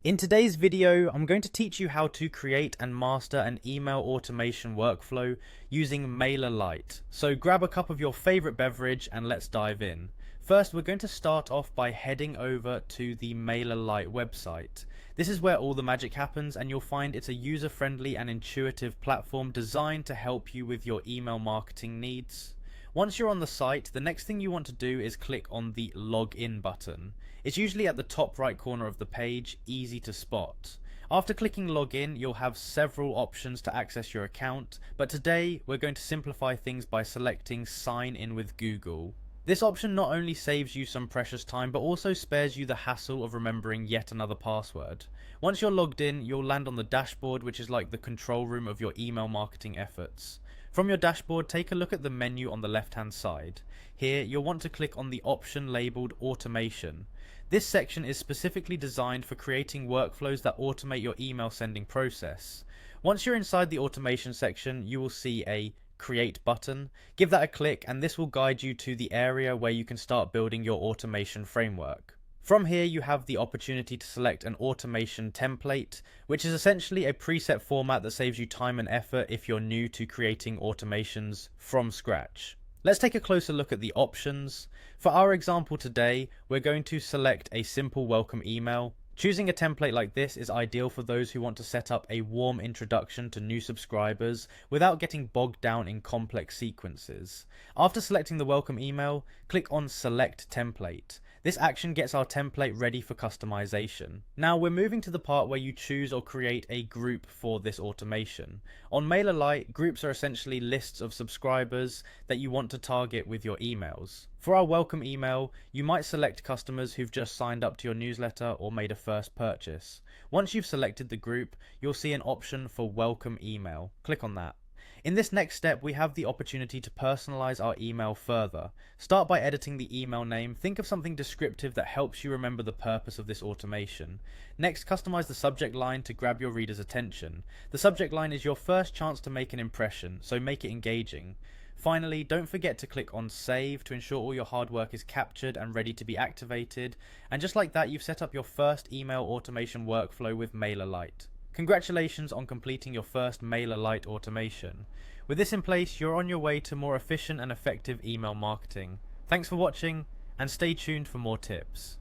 In today's video, I'm going to teach you how to create and master an email automation workflow using Mailerlite. So grab a cup of your favorite beverage and let's dive in. First, we're going to start off by heading over to the Mailerlite website. This is where all the magic happens, and you'll find it's a user-friendly and intuitive platform designed to help you with your email marketing needs. Once you're on the site, the next thing you want to do is click on the login button. It's usually at the top right corner of the page, easy to spot. After clicking login, you'll have several options to access your account, but today we're going to simplify things by selecting sign in with Google. This option not only saves you some precious time, but also spares you the hassle of remembering yet another password. Once you're logged in, you'll land on the dashboard, which is like the control room of your email marketing efforts. From your dashboard, take a look at the menu on the left hand side. Here, you'll want to click on the option labelled Automation. This section is specifically designed for creating workflows that automate your email sending process. Once you're inside the automation section, you will see a Create button. Give that a click and this will guide you to the area where you can start building your automation framework. From here, you have the opportunity to select an automation template, which is essentially a preset format that saves you time and effort if you're new to creating automations from scratch. Let's take a closer look at the options. For our example today, we're going to select a simple welcome email. Choosing a template like this is ideal for those who want to set up a warm introduction to new subscribers without getting bogged down in complex sequences. After selecting the welcome email, click on Select Template. This action gets our template ready for customization. Now we're moving to the part where you choose or create a group for this automation. On Mailerlite, groups are essentially lists of subscribers that you want to target with your emails. For our welcome email, you might select customers who've just signed up to your newsletter or made a first purchase. Once you've selected the group, you'll see an option for welcome email. Click on that. In this next step, we have the opportunity to personalize our email further. Start by editing the email name. Think of something descriptive that helps you remember the purpose of this automation. Next, customize the subject line to grab your reader's attention. The subject line is your first chance to make an impression, so make it engaging. Finally, don't forget to click on Save to ensure all your hard work is captured and ready to be activated. And just like that, you've set up your first email automation workflow with Mailerlite. Congratulations on completing your first Mailerlite automation. With this in place, you're on your way to more efficient and effective email marketing. Thanks for watching, and stay tuned for more tips.